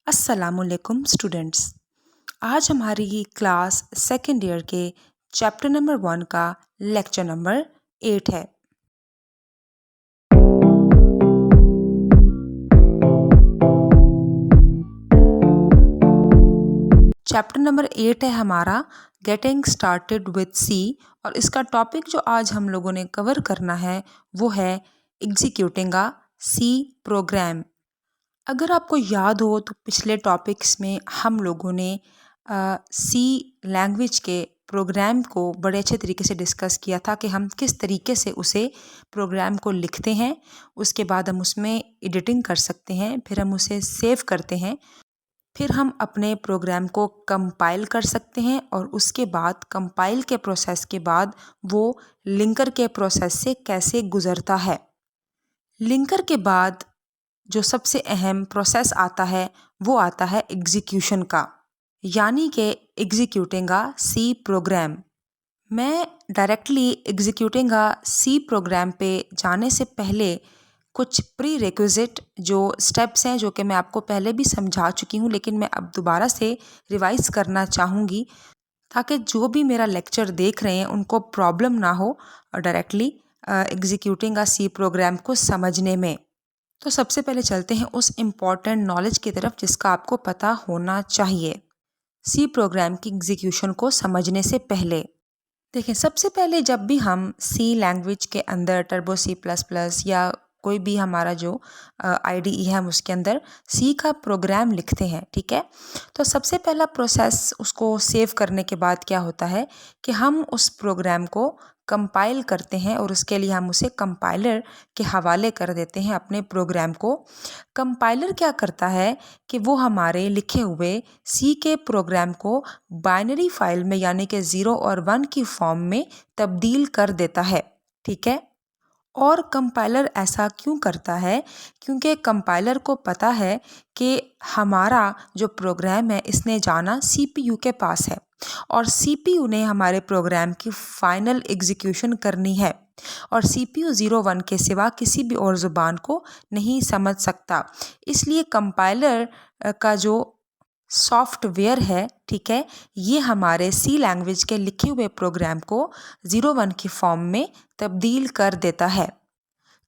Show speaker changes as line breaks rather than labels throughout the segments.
अस्सलामुअलैकुम स्टूडेंट्स। आज हमारी क्लास सेकेंड ईयर के चैप्टर नंबर 1 का लेक्चर नंबर 8 है। चैप्टर नंबर 8 है हमारा गेटिंग स्टार्टेड विद सी, और इसका टॉपिक जो आज हम लोगों ने कवर करना है वो है एग्जीक्यूटिंग अ सी प्रोग्राम। अगर आपको याद हो तो पिछले टॉपिक्स में हम लोगों ने सी लैंग्वेज के प्रोग्राम को बड़े अच्छे तरीके से डिस्कस किया था कि हम किस तरीके से उसे प्रोग्राम को लिखते हैं, उसके बाद हम उसमें एडिटिंग कर सकते हैं, फिर हम उसे सेव करते हैं, फिर हम अपने प्रोग्राम को कंपाइल कर सकते हैं, और उसके बाद कंपाइल के प्रोसेस के बाद वो लिंकर के प्रोसेस से कैसे गुजरता है। लिंकर के बाद जो सबसे अहम प्रोसेस आता है वो आता है एग्जीक्यूशन का, यानी कि एग्जीक्यूटिंग अ सी प्रोग्राम। मैं डायरेक्टली एग्जीक्यूटिंग अ सी प्रोग्राम पे जाने से पहले कुछ प्री रिक्विजिट जो स्टेप्स हैं, जो कि मैं आपको पहले भी समझा चुकी हूँ, लेकिन मैं अब दोबारा से रिवाइज करना चाहूँगी ताकि जो भी मेरा लेक्चर देख रहे हैं उनको प्रॉब्लम ना हो डायरेक्टली एग्जीक्यूटिंग अ सी प्रोग्राम को समझने में। तो सबसे पहले चलते हैं उस इम्पॉर्टेंट नॉलेज की तरफ जिसका आपको पता होना चाहिए सी प्रोग्राम की एग्जीक्यूशन को समझने से पहले। देखिए, सबसे पहले जब भी हम सी लैंग्वेज के अंदर टर्बो सी प्लस प्लस या कोई भी हमारा जो आईडीई है हम उसके अंदर सी का प्रोग्राम लिखते हैं, ठीक है, तो सबसे पहला प्रोसेस उसको सेव करने के बाद क्या होता है कि हम उस प्रोग्राम को कंपाइल करते हैं, और उसके लिए हम उसे कंपाइलर के हवाले कर देते हैं अपने प्रोग्राम को। कंपाइलर क्या करता है कि वो हमारे लिखे हुए सी के प्रोग्राम को बाइनरी फाइल में यानी कि 0 और 1 की फॉर्म में तब्दील कर देता है, ठीक है। और कंपाइलर ऐसा क्यों करता है? क्योंकि कंपाइलर को पता है कि हमारा जो प्रोग्राम है इसने जाना सीपीयू के पास है, और सीपीयू ने हमारे प्रोग्राम की फाइनल एग्जीक्यूशन करनी है, और सीपीयू 01 के सिवा किसी भी और ज़ुबान को नहीं समझ सकता। इसलिए कंपाइलर का जो सॉफ्टवेयर है, ठीक है, ये हमारे सी लैंग्वेज के लिखे हुए प्रोग्राम को 01 की फॉर्म में तब्दील कर देता है।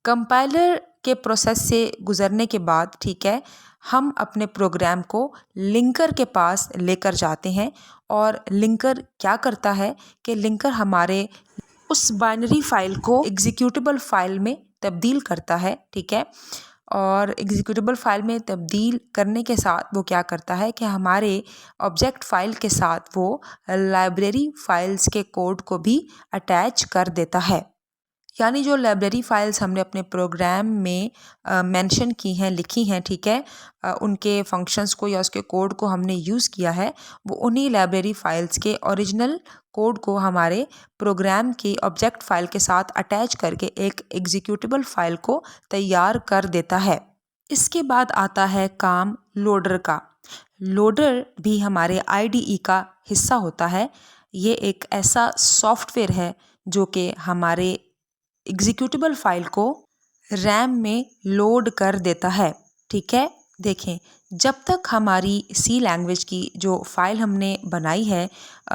कंपाइलर के प्रोसेस से गुजरने के बाद, ठीक है, हम अपने प्रोग्राम को लिंकर के पास लेकर जाते हैं, और लिंकर क्या करता है कि लिंकर हमारे उस बाइनरी फाइल को एग्जीक्यूटेबल फाइल में तब्दील करता है, ठीक है। और एग्जीक्यूटेबल फाइल में तब्दील करने के साथ वो क्या करता है कि हमारे ऑब्जेक्ट फाइल के साथ वो लाइब्रेरी फाइल्स के कोड को भी अटैच कर देता है। यानी जो लाइब्रेरी फाइल्स हमने अपने प्रोग्राम में मेंशन की हैं, लिखी हैं, ठीक है, उनके फंक्शंस को या उसके कोड को हमने यूज़ किया है, वो उन्हीं लाइब्रेरी फाइल्स के ओरिजिनल कोड को हमारे प्रोग्राम की ऑब्जेक्ट फाइल के साथ अटैच करके एक एग्जीक्यूटेबल फाइल को तैयार कर देता है। इसके बाद आता है काम लोडर का। लोडर भी हमारे आईडीई का हिस्सा होता है। ये एक ऐसा सॉफ्टवेयर है जो कि हमारे एग्जीक्यूटेबल फाइल को रैम में लोड कर देता है, ठीक है। देखें, जब तक हमारी सी लैंग्वेज की जो फाइल हमने बनाई है,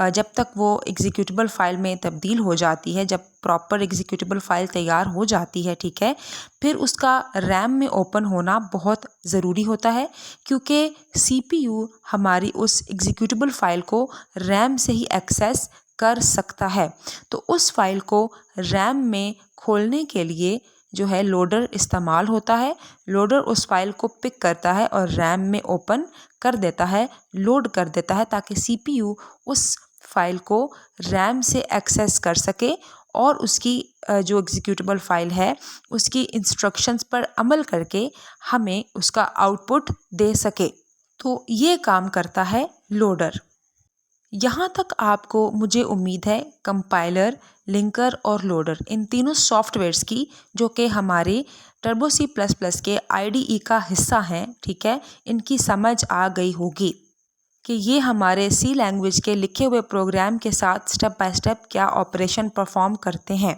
जब तक वो एग्जीक्यूटेबल फाइल में तब्दील हो जाती है, जब प्रॉपर एग्जीक्यूटेबल फाइल तैयार हो जाती है, ठीक है, फिर उसका रैम में ओपन होना बहुत ज़रूरी होता है, क्योंकि सीपीयू हमारी उस एग्जीक्यूटेबल फाइल को रैम से ही एक्सेस कर सकता है। तो उस फाइल को रैम में खोलने के लिए जो है लोडर इस्तेमाल होता है। लोडर उस फाइल को पिक करता है और रैम में ओपन कर देता है, लोड कर देता है, ताकि सीपीयू उस फाइल को रैम से एक्सेस कर सके और उसकी जो एग्जीक्यूटेबल फाइल है उसकी इंस्ट्रक्शंस पर अमल करके हमें उसका आउटपुट दे सके। तो ये काम करता है लोडर। यहाँ तक आपको मुझे उम्मीद है कंपाइलर, लिंकर और लोडर, इन तीनों सॉफ्टवेयर्स की, जो कि हमारे टर्बो सी प्लस प्लस के आईडीई का हिस्सा हैं, ठीक है, इनकी समझ आ गई होगी कि ये हमारे सी लैंग्वेज के लिखे हुए प्रोग्राम के साथ स्टेप बाय स्टेप क्या ऑपरेशन परफॉर्म करते हैं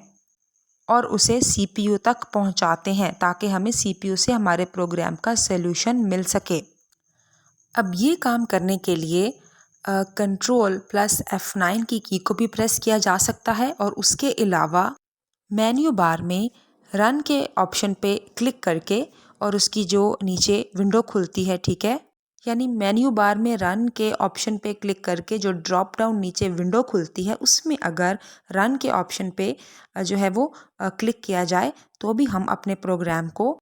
और उसे सीपीयू तक पहुंचाते हैं, ताकि हमें सीपीयू से हमारे प्रोग्राम का सॉल्यूशन मिल सके। अब ये काम करने के लिए कंट्रोल प्लस F9 की को भी प्रेस किया जा सकता है और उसके अलावा मेन्यू बार में रन के ऑप्शन पे क्लिक करके और उसकी जो नीचे विंडो खुलती है, ठीक है, यानी मेन्यू बार में रन के ऑप्शन पे क्लिक करके जो ड्रॉप डाउन नीचे विंडो खुलती है उसमें अगर रन के ऑप्शन पे जो है वो क्लिक किया जाए तो भी हम अपने प्रोग्राम को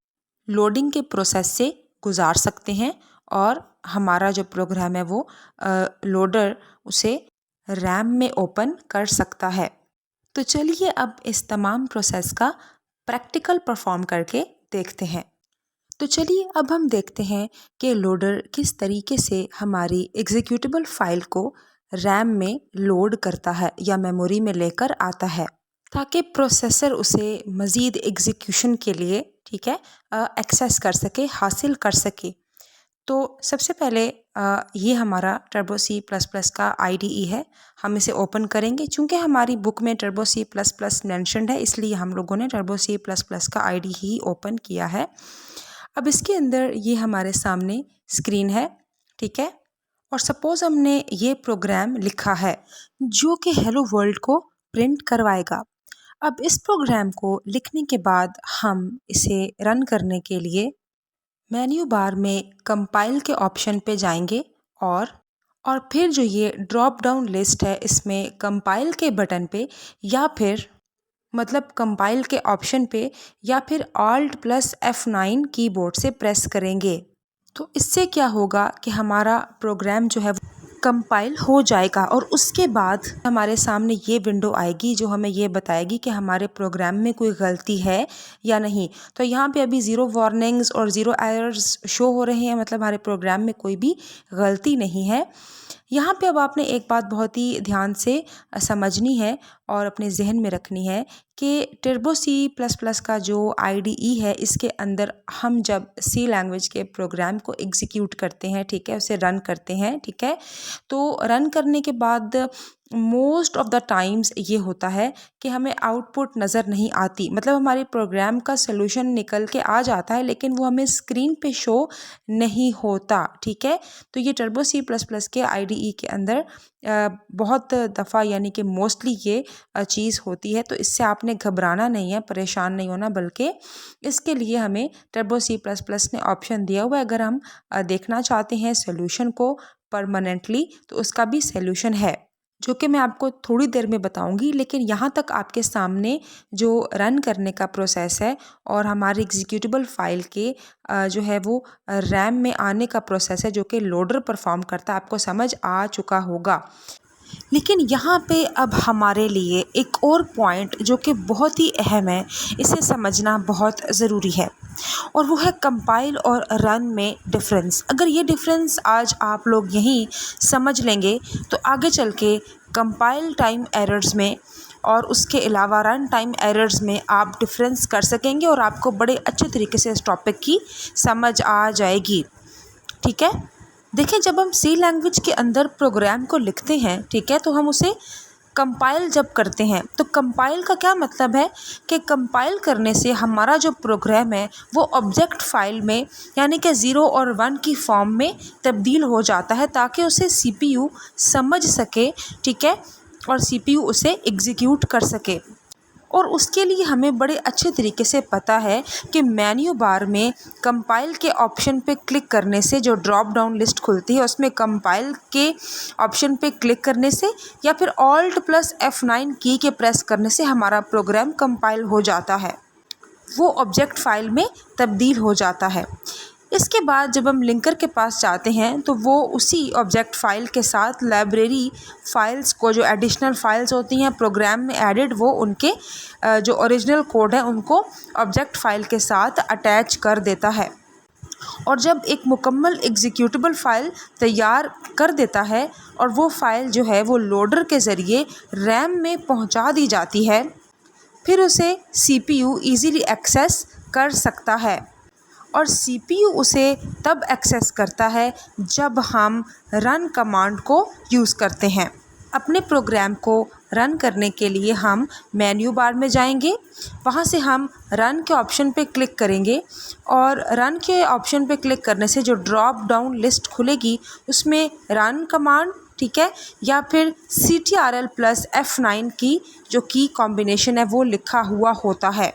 लोडिंग के प्रोसेस से गुजार सकते हैं और हमारा जो प्रोग्राम है वो लोडर उसे रैम में ओपन कर सकता है। तो चलिए अब इस तमाम प्रोसेस का प्रैक्टिकल परफॉर्म करके देखते हैं। तो चलिए अब हम देखते हैं कि लोडर किस तरीके से हमारी एग्जीक्यूटेबल फाइल को रैम में लोड करता है या मेमोरी में लेकर आता है ताकि प्रोसेसर उसे मज़ीद एग्जीक्यूशन के लिए, ठीक है, एक्सेस कर सके, हासिल कर सके। तो सबसे पहले ये हमारा टर्बो C++ का IDE है। हम इसे ओपन करेंगे। चूँकि हमारी बुक में टर्बो C++ मेंशन्ड है इसलिए हम लोगों ने टर्बो C++ का IDE ही ओपन किया है। अब इसके अंदर ये हमारे सामने स्क्रीन है, ठीक है, और सपोज़ हमने ये प्रोग्राम लिखा है जो कि हेलो वर्ल्ड को प्रिंट करवाएगा। अब इस प्रोग्राम को लिखने के बाद हम इसे रन करने के लिए मेन्यू बार में कंपाइल के ऑप्शन पे जाएंगे और फिर जो ये ड्रॉप डाउन लिस्ट है इसमें कंपाइल के बटन पे या फिर मतलब कंपाइल के ऑप्शन पे या फिर Alt + F9 कीबोर्ड से प्रेस करेंगे। तो इससे क्या होगा कि हमारा प्रोग्राम जो है कंपाइल हो जाएगा और उसके बाद हमारे सामने ये विंडो आएगी जो हमें ये बताएगी कि हमारे प्रोग्राम में कोई गलती है या नहीं। तो यहाँ पे अभी 0 वार्निंग्स और 0 एरर्स शो हो रहे हैं, मतलब हमारे प्रोग्राम में कोई भी गलती नहीं है। यहाँ पे अब आपने एक बात बहुत ही ध्यान से समझनी है और अपने जहन में रखनी है कि टर्बो C++ का जो IDE है इसके अंदर हम जब C लैंग्वेज के प्रोग्राम को एग्जीक्यूट करते हैं, ठीक है, उसे रन करते हैं, ठीक है, तो रन करने के बाद मोस्ट ऑफ द टाइम्स ये होता है कि हमें आउटपुट नज़र नहीं आती, मतलब हमारे प्रोग्राम का सलूशन निकल के आ जाता है लेकिन वो हमें स्क्रीन पे शो नहीं होता, ठीक है। तो ये टर्बो C++ के IDE के अंदर बहुत दफ़ा यानी कि मोस्टली ये चीज़ होती है। तो इससे आपने घबराना नहीं है, परेशान नहीं होना, बल्कि इसके लिए हमें टर्बो C++ ने ऑप्शन दिया हुआ है। अगर हम देखना चाहते हैं सॉल्यूशन को परमानेंटली तो उसका भी सॉल्यूशन है जो कि मैं आपको थोड़ी देर में बताऊंगी। लेकिन यहाँ तक आपके सामने जो रन करने का प्रोसेस है और हमारी एग्जीक्यूटेबल फाइल के जो है वो रैम में आने का प्रोसेस है जो कि लोडर परफॉर्म करता है, आपको समझ आ चुका होगा। लेकिन यहाँ पे अब हमारे लिए एक और पॉइंट जो कि बहुत ही अहम है, इसे समझना बहुत ज़रूरी है और वो है कंपाइल और रन में डिफरेंस। अगर ये डिफरेंस आज आप लोग यहीं समझ लेंगे तो आगे चल के कंपाइल टाइम एरर्स में और उसके अलावा रन टाइम एरर्स में आप डिफरेंस कर सकेंगे और आपको बड़े अच्छे तरीके से इस टॉपिक की समझ आ जाएगी, ठीक है। देखिए, जब हम C लैंग्वेज के अंदर प्रोग्राम को लिखते हैं, ठीक है, तो हम उसे कंपाइल जब करते हैं तो कंपाइल का क्या मतलब है कि कंपाइल करने से हमारा जो प्रोग्राम है वो ऑब्जेक्ट फाइल में यानी कि 0 और 1 की फॉर्म में तब्दील हो जाता है ताकि उसे CPU समझ सके, ठीक है, और CPU उसे एग्जीक्यूट कर सके। और उसके लिए हमें बड़े अच्छे तरीके से पता है कि मेन्यू बार में कंपाइल के ऑप्शन पे क्लिक करने से जो ड्रॉप डाउन लिस्ट खुलती है उसमें कंपाइल के ऑप्शन पे क्लिक करने से या फिर Alt + F9 की के प्रेस करने से हमारा प्रोग्राम कंपाइल हो जाता है, वो ऑब्जेक्ट फाइल में तब्दील हो जाता है। इसके बाद जब हम लिंकर के पास जाते हैं तो वो उसी ऑब्जेक्ट फ़ाइल के साथ लाइब्रेरी फ़ाइल्स को, जो एडिशनल फ़ाइल्स होती हैं प्रोग्राम में एडिड, वो उनके जो ओरिजिनल कोड है उनको ऑब्जेक्ट फ़ाइल के साथ अटैच कर देता है। और जब एक मुकम्मल एग्जीक्यूटेबल फ़ाइल तैयार कर देता है और वो फ़ाइल जो है वो लोडर के ज़रिए रैम में पहुंचा दी जाती है, फिर उसे CPU ईज़िली एक्सेस कर सकता है और CPU उसे तब एक्सेस करता है जब हम रन कमांड को यूज़ करते हैं। अपने प्रोग्राम को रन करने के लिए हम मेन्यू बार में जाएंगे। वहाँ से हम रन के ऑप्शन पे क्लिक करेंगे और रन के ऑप्शन पे क्लिक करने से जो ड्रॉप डाउन लिस्ट खुलेगी उसमें रन कमांड, ठीक है, या फिर CTRL+F9 की जो की कॉम्बिनेशन है वो लिखा हुआ होता है।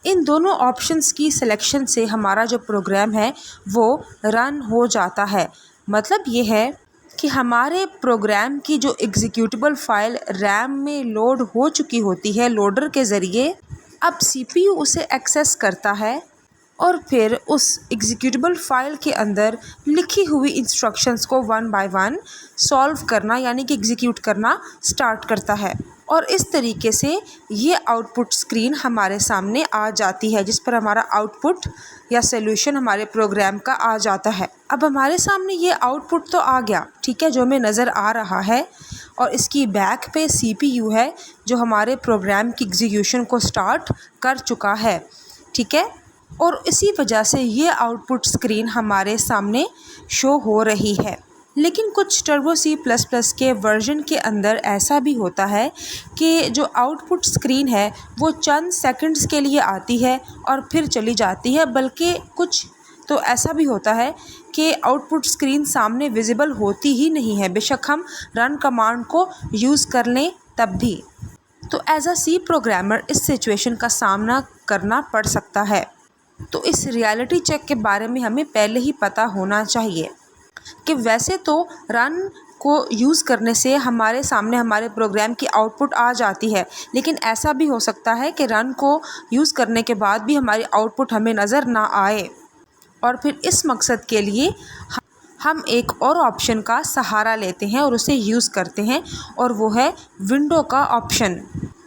इन दोनों ऑप्शंस की सिलेक्शन से हमारा जो प्रोग्राम है वो रन हो जाता है। मतलब ये है कि हमारे प्रोग्राम की जो एग्जीक्यूटेबल फाइल रैम में लोड हो चुकी होती है लोडर के ज़रिए, अब CPU उसे एक्सेस करता है और फिर उस एग्जीक्यूटेबल फाइल के अंदर लिखी हुई इंस्ट्रक्शंस को वन बाय वन सॉल्व करना यानी कि एग्जीक्यूट करना स्टार्ट करता है। और इस तरीके से ये आउटपुट स्क्रीन हमारे सामने आ जाती है जिस पर हमारा आउटपुट या सॉल्यूशन हमारे प्रोग्राम का आ जाता है। अब हमारे सामने ये आउटपुट तो आ गया, ठीक है, जो हमें नज़र आ रहा है, और इसकी बैक पे CPU है जो हमारे प्रोग्राम की एग्जीक्यूशन को स्टार्ट कर चुका है, ठीक है। और इसी वजह से ये आउटपुट स्क्रीन हमारे सामने शो हो रही है। लेकिन कुछ टर्बो C++ के वर्जन के अंदर ऐसा भी होता है कि जो आउटपुट स्क्रीन है वो चंद सेकंड्स के लिए आती है और फिर चली जाती है, बल्कि कुछ तो ऐसा भी होता है कि आउटपुट स्क्रीन सामने विजिबल होती ही नहीं है, बेशक हम रन कमांड को यूज़ कर लें तब भी। तो एज अ C प्रोग्रामर इस सिचुएशन का सामना करना पड़ सकता है। तो इस रियलिटी चेक के बारे में हमें पहले ही पता होना चाहिए कि वैसे तो रन को यूज़ करने से हमारे सामने हमारे प्रोग्राम की आउटपुट आ जाती है, लेकिन ऐसा भी हो सकता है कि रन को यूज़ करने के बाद भी हमारी आउटपुट हमें नज़र ना आए। और फिर इस मकसद के लिए हम एक और ऑप्शन का सहारा लेते हैं और उसे यूज़ करते हैं, और वो है विंडो का ऑप्शन।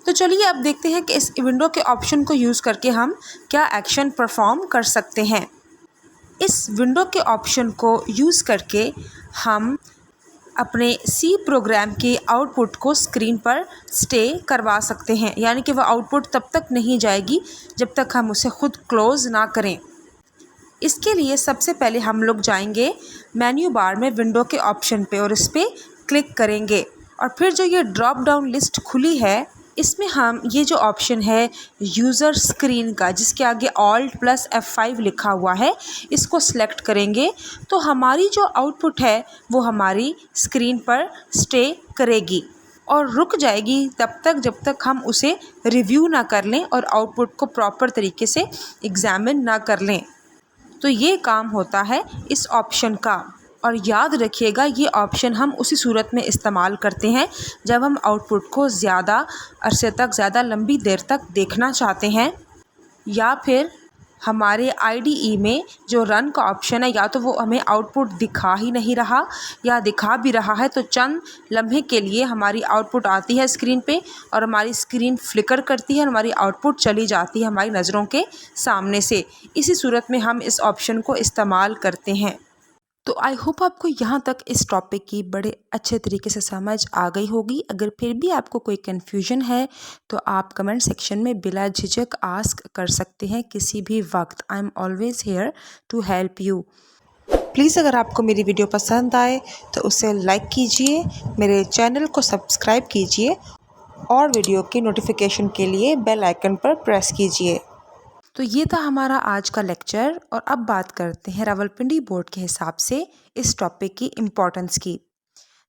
तो चलिए अब देखते हैं कि इस विंडो के ऑप्शन को यूज़ करके हम क्या एक्शन परफॉर्म कर सकते हैं। इस विंडो के ऑप्शन को यूज़ करके हम अपने C प्रोग्राम के आउटपुट को स्क्रीन पर स्टे करवा सकते हैं, यानी कि वह आउटपुट तब तक नहीं जाएगी जब तक हम उसे खुद क्लोज़ ना करें। इसके लिए सबसे पहले हम लोग जाएंगे मेन्यू बार में विंडो के ऑप्शन पे और इस पर क्लिक करेंगे, और फिर जो ये ड्रॉप डाउन लिस्ट खुली है इसमें हम ये जो ऑप्शन है यूज़र स्क्रीन का जिसके आगे Alt+F5 लिखा हुआ है इसको सिलेक्ट करेंगे, तो हमारी जो आउटपुट है वो हमारी स्क्रीन पर स्टे करेगी और रुक जाएगी तब तक जब तक हम उसे रिव्यू ना कर लें और आउटपुट को प्रॉपर तरीके से एग्जामिन ना कर लें। तो ये काम होता है इस ऑप्शन का। और याद रखिएगा ये ऑप्शन हम उसी सूरत में इस्तेमाल करते हैं जब हम आउटपुट को ज़्यादा अरसे तक, ज़्यादा लंबी देर तक देखना चाहते हैं, या फिर हमारे IDE में जो रन का ऑप्शन है या तो वो हमें आउटपुट दिखा ही नहीं रहा या दिखा भी रहा है तो चंद लम्हे के लिए हमारी आउटपुट आती है स्क्रीन पे और हमारी स्क्रीन फ्लिकर करती है और हमारी आउटपुट चली जाती है हमारी नज़रों के सामने से। इसी सूरत में हम इस ऑप्शन को इस्तेमाल करते हैं। तो आई होप आपको यहाँ तक इस टॉपिक की बड़े अच्छे तरीके से समझ आ गई होगी। अगर फिर भी आपको कोई कन्फ्यूजन है तो आप कमेंट सेक्शन में बिला झिझक आस्क कर सकते हैं किसी भी वक्त। I am always here to help you. Please अगर आपको मेरी वीडियो पसंद आए तो उसे लाइक कीजिए, मेरे चैनल को सब्सक्राइब कीजिए और वीडियो की नोटिफिकेशन के लिए बेल आइकन पर प्रेस कीजिए। तो ये था हमारा आज का लेक्चर, और अब बात करते हैं रावलपिंडी बोर्ड के हिसाब से इस टॉपिक की इम्पोर्टेंस की।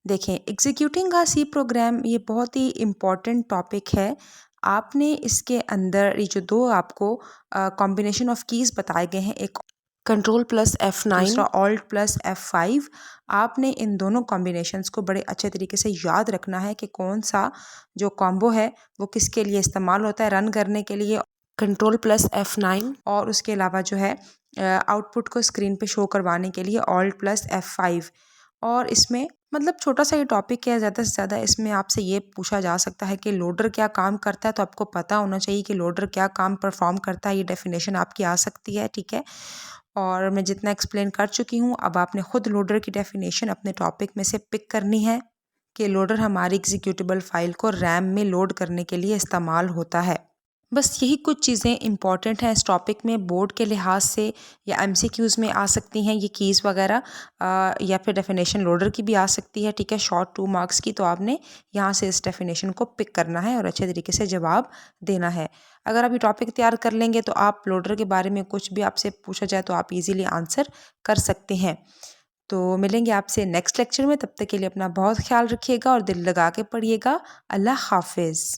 देखें, एग्जीक्यूटिंग का C प्रोग्राम ये बहुत ही इम्पॉर्टेंट टॉपिक है। आपने इसके अंदर ये जो दो आपको कॉम्बिनेशन ऑफ कीज़ बताए गए हैं, एक Ctrl+F9 दूसरा Alt+F5, आपने इन दोनों कॉम्बिनेशंस को बड़े अच्छे तरीके से याद रखना है कि कौन सा जो कॉम्बो है वो किसके लिए इस्तेमाल होता है। रन करने के लिए Ctrl+F9 और उसके अलावा जो है आउटपुट को स्क्रीन पे शो करवाने के लिए Alt+F5। और इसमें मतलब छोटा सा ये टॉपिक है, ज़्यादा से ज़्यादा इसमें आपसे ये पूछा जा सकता है कि लोडर क्या काम करता है, तो आपको पता होना चाहिए कि लोडर क्या काम परफॉर्म करता है। ये डेफिनेशन आपकी आ सकती है, ठीक है। और मैं जितना एक्सप्लेन कर चुकी हूँ, अब आपने खुद लोडर की डेफिनेशन अपने टॉपिक में से पिक करनी है कि लोडर हमारी एग्जीक्यूटेबल फाइल को रैम में लोड करने के लिए इस्तेमाल होता है। बस यही कुछ चीज़ें इम्पॉर्टेंट हैं इस टॉपिक में बोर्ड के लिहाज से या एमसीक्यूज़ में आ सकती हैं ये कीज़ वगैरह, या फिर डेफिनेशन लोडर की भी आ सकती है, ठीक है, शॉर्ट 2 मार्क्स की। तो आपने यहाँ से इस डेफिनेशन को पिक करना है और अच्छे तरीके से जवाब देना है। अगर आप ये टॉपिक तैयार कर लेंगे तो आप लोडर के बारे में कुछ भी आपसे पूछा जाए तो आप इजीली आंसर कर सकते हैं। तो मिलेंगे आपसे नेक्स्ट लेक्चर में, तब तक के लिए अपना बहुत ख्याल रखिएगा और दिल लगा के पढ़िएगा। अल्लाह हाफिज़।